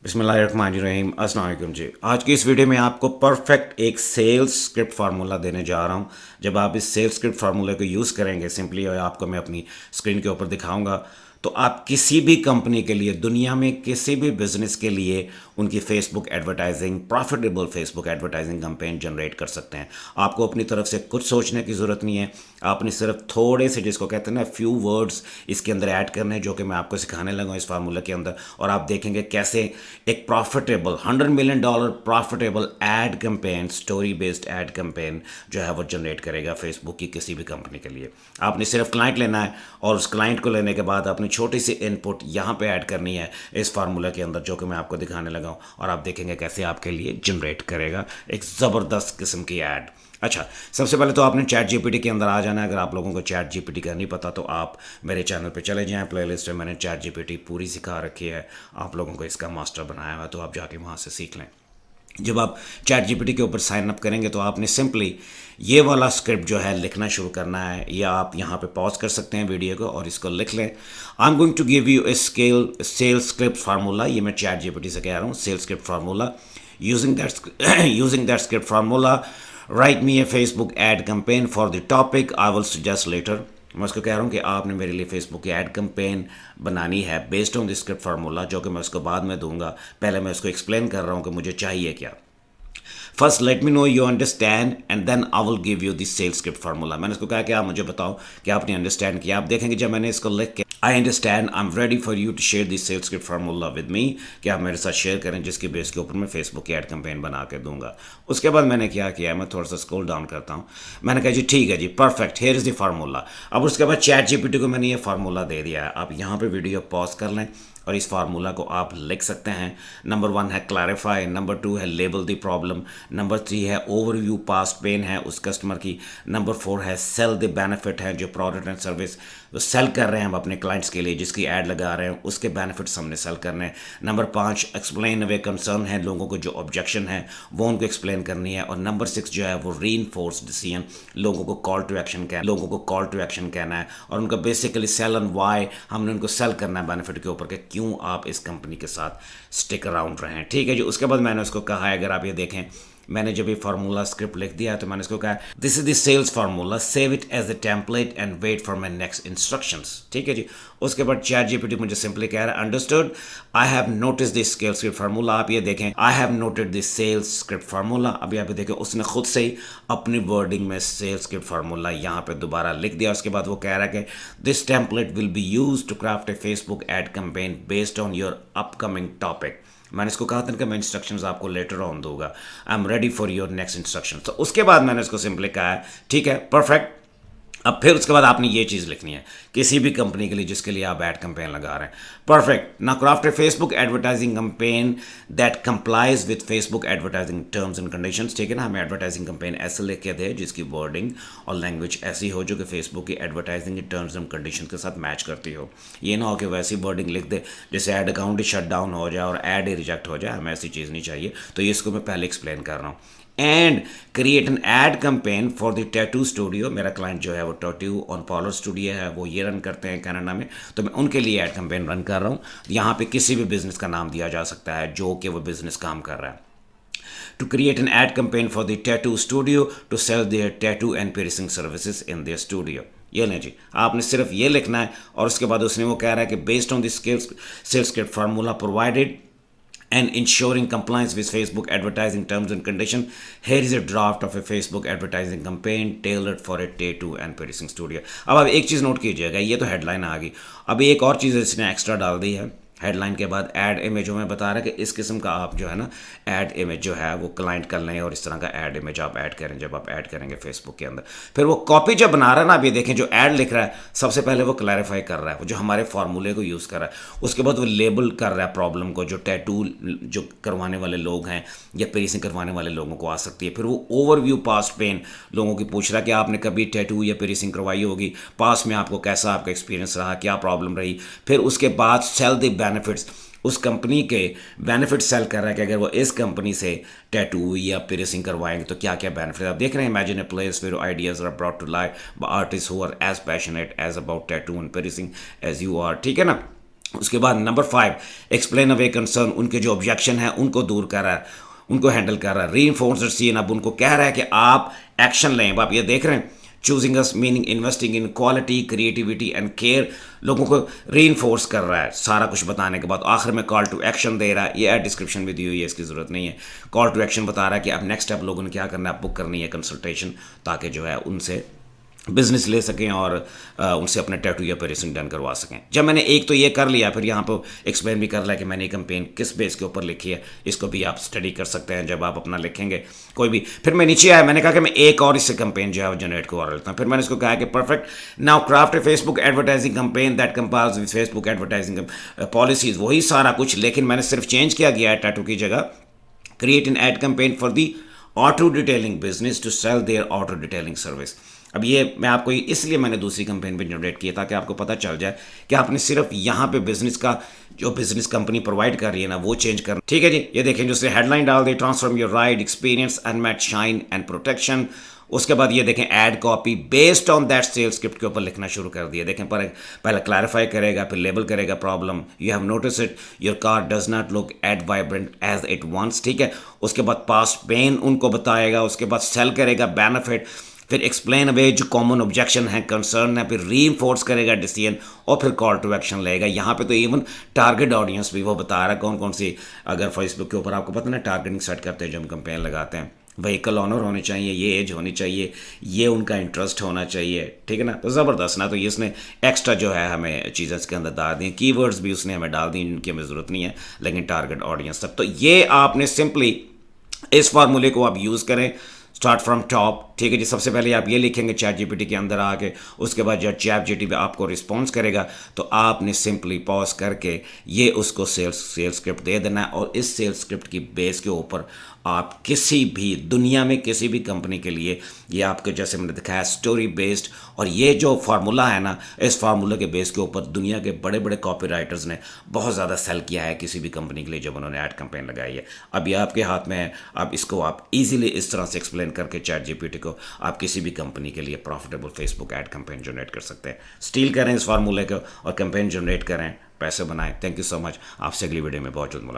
बिस्मिल्लाहिर्रहमानिर्रहीम, अस्सलाम वालेकुम जी। आज की इस वीडियो में आपको परफेक्ट एक सेल्स स्क्रिप्ट फार्मूला देने जा रहा हूं। जब आप इस सेल्स स्क्रिप्ट फार्मूले को यूज़ करेंगे सिंपली, और आपको मैं अपनी स्क्रीन के ऊपर दिखाऊंगा, तो आप किसी भी कंपनी के लिए, दुनिया में किसी भी बिजनेस के लिए उनकी Facebook advertising, profitable Facebook advertising campaign generate कर सकते हैं। आपको अपनी तरफ से कुछ सोचने की ज़रूरत नहीं है। आपने सिर्फ थोड़े से, जिसको कहते हैं ना, फ्यू वर्ड्स इसके अंदर ऐड करने हैं, जो कि मैं आपको सिखाने लगा हूं इस फार्मूला के अंदर। और आप देखेंगे कैसे एक profitable $100 million profitable ad campaign, story based ad campaign जो है वो जनरेट करेगा फेसबुक की किसी भी कंपनी के लिए। आपने सिर्फ क्लाइंट लेना है, और उस क्लाइंट को लेने के बाद आपने छोटी सी इनपुट यहाँ पे ऐड करनी है इस फार्मूला के अंदर, जो कि मैं आपको दिखाने लगा हूँ। और आप देखेंगे कैसे आपके लिए जनरेट करेगा एक ज़बरदस्त किस्म की ऐड। अच्छा, सबसे पहले तो आपने चैट जीपीटी के अंदर आ जाना है। अगर आप लोगों को चैट जीपीटी का नहीं पता तो आप मेरे चैनल पे चले जाएं, प्लेलिस्ट में मैंने चैट जीपीटी पूरी सिखा रखी है। आप लोगों को इसका मास्टर बनाया हुआ है, तो आप जाके वहाँ से सीख लें। जब आप चैट जीपीटी के ऊपर साइन अप करेंगे तो आपने सिंपली ये वाला स्क्रिप्ट जो है लिखना शुरू करना है, या आप यहाँ पे पॉज कर सकते हैं वीडियो को और इसको लिख लें। I am going to give you a sales script formula. ये मैं चैट जीपीटी से कह रहा हूँ, sales script formula. Using that script formula, write me a Facebook ad campaign for the topic I will suggest later. मैं उसको कह रहा हूँ कि आपने मेरे लिए फेसबुक की एड कैंपेन बनानी है based on the script formula, जो कि मैं उसको बाद में दूंगा। पहले मैं उसको एक्सप्लेन कर रहा हूँ कि मुझे चाहिए क्या। First let me know you understand and then I will give you this sales script formula. मैंने उसको कहा कि आप मुझे बताओ कि आपने अंडरस्टैंड किया। आप देखेंगे जब मैंने इसको लिख के I understand, I am ready for you to share this sales script formula with me, कि आप मेरे साथ शेयर करें, जिसकी बेस के ऊपर मैं फेसबुक की एड कैंपेन बना के दूंगा। उसके बाद मैंने क्या किया, मैं थोड़ा सा स्क्रॉल डाउन करता हूँ। मैंने कहा जी ठीक है जी, perfect, here is the formula. अब उसके बाद चैट जीपीटी को मैंने ये फार्मूला दे दिया है। आप यहाँ पे वीडियो पॉज कर लें और इस फार्मूला को आप लिख सकते हैं। नंबर 1 है क्लैरिफाई, नंबर 2 है लेबल द प्रॉब्लम, नंबर 3 है ओवरव्यू पास्ट पेन है उस कस्टमर की, नंबर 4 है सेल द बेनिफिट है, जो प्रोडक्ट एंड सर्विस सेल कर रहे हैं हम अपने क्लाइंट्स के लिए, जिसकी ऐड लगा रहे हैं उसके बेनिफिट्स हमने सेल करने हैं। नंबर 5 एक्सप्लेन अवे कंसर्न है, लोगों को जो ऑब्जेक्शन है वो उनको एक्सप्लेन करनी है। और नंबर 6 जो है वो रीइंफोर्स डिसीजन, लोगों को कॉल टू एक्शन कहना है, और उनका बेसिकली सेल एंड वाई, हमने उनको सेल करना है बेनिफिट के ऊपर कि क्यों आप इस कंपनी के साथ स्टिक अराउंड रहें। ठीक है जी। उसके बाद मैंने उसको कहा है, अगर आप ये देखें, मैंने जब ये फार्मूला स्क्रिप्ट लिख दिया तो मैंने इसको कहा this is the sales formula, save it as a template and wait for my next instructions. ठीक है जी। उसके बाद चैट जीपीटी मुझे सिंपली कह रहा है understood, I have notice this sales script formula. आप ये देखें, I have noted this sales script formula. अभी आप ये देखें, उसने खुद से ही अपनी वर्डिंग में सेल्स स्क्रिप्ट फार्मूला यहाँ पे दोबारा लिख दिया। उसके बाद वो कह रहा है कि this template will be use to craft a Facebook ad campaign based on your upcoming topic. मैंने इसको कहा था कि मैं इंस्ट्रक्शंस आपको लेटर ऑन दूंगा। आई am ready for your next instruction. तो उसके बाद मैंने इसको सिंपली कहा है ठीक है, परफेक्ट। अब फिर उसके बाद आपने ये चीज़ लिखनी है किसी भी कंपनी के लिए जिसके लिए आप एड कैंपेन लगा रहे हैं। परफेक्ट। ना craft a Facebook advertising campaign that complies with Facebook advertising terms and conditions. ठीक है ना, हमें एडवर्टाइजिंग कैंपेन ऐसे लिख के दे जिसकी वर्डिंग और लैंग्वेज ऐसी हो जो कि फेसबुक की एडवर्टाइजिंग के टर्म्स एंड कंडीशन के साथ मैच करती हो। ये ना हो कि वैसी वर्डिंग लिख दे जैसे ऐड अकाउंट ही शट डाउन हो जाए और ऐड ही रिजेक्ट हो जाए। हमें ऐसी चीज़ नहीं चाहिए। तो ये इसको मैं पहले एक्सप्लेन कर रहा हूँ। And create an ad campaign for the tattoo studio. मेरा क्लाइंट जो है वो टैटू ऑन पार्लर स्टूडियो है, वो ये रन करते हैं कनाडा में, तो मैं उनके लिए एड कैंपेन रन कर रहा हूँ। यहाँ पे किसी भी बिजनेस का नाम दिया जा सकता है जो कि वो बिजनेस काम कर रहा है। To create an ad campaign for the tattoo studio to sell their tattoo and piercing services in their studio। ये नहीं जी, आपने सिर्फ ये लिखना है। और उसके बाद उसने वो कह रहा है कि based on the sales script formula provided and ensuring compliance with Facebook advertising terms and condition, here is a draft of a Facebook advertising campaign tailored for a tattoo and piercing studio। अब आप एक चीज़ note कीजिएगा, ये तो headline आ गई। अभी एक और चीज़ इसने एक्स्ट्रा डाल दी है हेडलाइन के बाद, ऐड इमेज। में बता रहा है कि इस किस्म का आप जो है ना ऐड इमेज जो है वो क्लाइंट कर लें, और इस तरह का ऐड इमेज आप ऐड करें जब आप ऐड करेंगे फेसबुक के अंदर। फिर वो कॉपी जब बना रहा है ना, आप ये देखें, जो ऐड लिख रहा है सबसे पहले वो क्लैरिफाई कर रहा है, वो जो हमारे फार्मूले को यूज़ कर रहा है। उसके बाद वो लेबल कर रहा है प्रॉब्लम को, जो टैटू जो करवाने वाले लोग हैं या पेरिसिंग करवाने वाले लोगों को आ सकती है। फिर वो ओवरव्यू पास्ट पेन, लोगों की पूछ रहा है कि आपने कभी टैटू या पेरिसिंग करवाई होगी, पास में आपको कैसा आपका एक्सपीरियंस रहा, क्या प्रॉब्लम रही। फिर उसके बाद सेल द बेनिफिट्स, उस कंपनी के बेनिफिट सेल कर रहा है कि अगर वो इस कंपनी से टैटू या पियर्सिंग करवाएंगे तो क्या क्या बेनिफिट। आप देख रहे हैं, imagine a place where ideas are brought to life by artist who are as passionate as about tattoo and piercing as you are. ठीक है ना। उसके बाद नंबर 5, एक्सप्लेन अवे कंसर्न, उनके जो ऑब्जेक्शन है उनको दूर कर रहा है, उनको हैंडल कर रहा है। री इन्फोर्स सीन, अब उनको कह रहा है कि आप एक्शन लें। अब आप ये देख रहे हैं, choosing us meaning investing in quality creativity and care, लोगों को री इन्फोर्स कर रहा है सारा कुछ बताने के बाद। आखिर में कॉल टू एक्शन दे रहा है, ये डिस्क्रिप्शन में दी हुई है, इसकी ज़रूरत नहीं है। कॉल टू एक्शन बता रहा है कि अब नेक्स्ट स्टेप लोगों ने क्या करना है, बुक करनी है कंसल्टेशन, ताकि जो है उनसे बिजनेस ले सकें और उनसे अपने टैटू या पेरिसिंग डन करवा सकें। जब मैंने एक तो ये कर लिया, फिर यहाँ पर एक्सप्लेन भी कर लिया कि मैंने कैंपेन किस बेस के ऊपर लिखी है। इसको भी आप स्टडी कर सकते हैं जब आप अपना लिखेंगे कोई भी। फिर मैं नीचे आया, मैंने कहा कि मैं एक और इससे कैंपेन जो है जनरेट करवा लेता हूँ। फिर मैंने इसको कहा कि perfect, now craft a Facebook advertising campaign that compiles with Facebook advertising policies, वही सारा कुछ, लेकिन मैंने सिर्फ चेंज किया गया है टैटू की जगह। Create an ad campaign for the auto detailing business to sell their auto detailing service. अब ये मैं आपको इसलिए मैंने दूसरी कैंपेन पे जनरेट किया ताकि आपको पता चल जाए कि आपने सिर्फ यहाँ पे बिजनेस का जो बिजनेस कंपनी प्रोवाइड कर रही है ना वो चेंज करना। ठीक है जी, ये देखें, जो हेडलाइन डाल दी, transform your ride experience unmatched shine and protection. उसके बाद ये देखें, ad copy based on that sales script के ऊपर लिखना शुरू कर दिया। देखें, पर पहले क्लैरिफाई करेगा, फिर लेबल करेगा problem, you have notice it your car does not look at vibrant as it once. ठीक है, उसके बाद पास्ट पेन उनको बताएगा, उसके बाद सेल करेगा बेनिफिट, फिर एक्सप्लेन अवे जो कॉमन ऑब्जेक्शन है, कंसर्न है, फिर रीइंफोर्स करेगा डिसीजन, और फिर कॉल टू एक्शन लेगा। यहाँ पे तो इवन टारगेट ऑडियंस भी वो बता रहा है कौन कौन सी, अगर फेसबुक के ऊपर आपको पता ना टारगेटिंग सेट करते हैं जब हम कैंपेन लगाते हैं, व्हीकल ऑनर होने चाहिए, ये एज होनी चाहिए, ये उनका इंटरेस्ट होना चाहिए। ठीक है ना, तो ज़बरदस्त ना। तो ये इसने एक्स्ट्रा जो है हमें चीज़ें इसके अंदर डाल दी, कीवर्ड्स भी उसने हमें डाल दी जिनकी हमें ज़रूरत नहीं है, लेकिन टारगेट ऑडियंस तक। तो ये आपने सिंपली इस फार्मूले को आप यूज़ करें, स्टार्ट फ्रॉम टॉप। ठीक है जी, सबसे पहले आप ये लिखेंगे चैट जीपीटी के अंदर आके, उसके बाद जब चैट जीपीटी पे आपको रिस्पॉन्स करेगा तो आपने सिंपली पॉज करके ये उसको सेल्स स्क्रिप्ट दे देना है, और इस सेल्स स्क्रिप्ट की बेस के ऊपर आप किसी भी दुनिया में किसी भी कंपनी के लिए, ये आपके जैसे मैंने दिखाया स्टोरी बेस्ड, और ये जो फार्मूला है ना, इस फार्मूले के बेस के ऊपर दुनिया के बड़े बड़े कॉपीराइटर्स ने बहुत ज़्यादा सेल किया है किसी भी कंपनी के लिए जब उन्होंने ऐड कैंपेन लगाई है। अब ये आपके हाथ में है, अब इसको आप इजीली इस तरह से एक्सप्लेन करके चैट जीपीटी को आप किसी भी कंपनी के लिए profitable Facebook ad campaign generate कर सकते हैं। स्टील करें इस फार्मूले को और कैंपेन जनरेट करें, पैसे बनाएं। थैंक यू सो मच, आपसे अगली वीडियो में बहुत जल्द मुलाकात।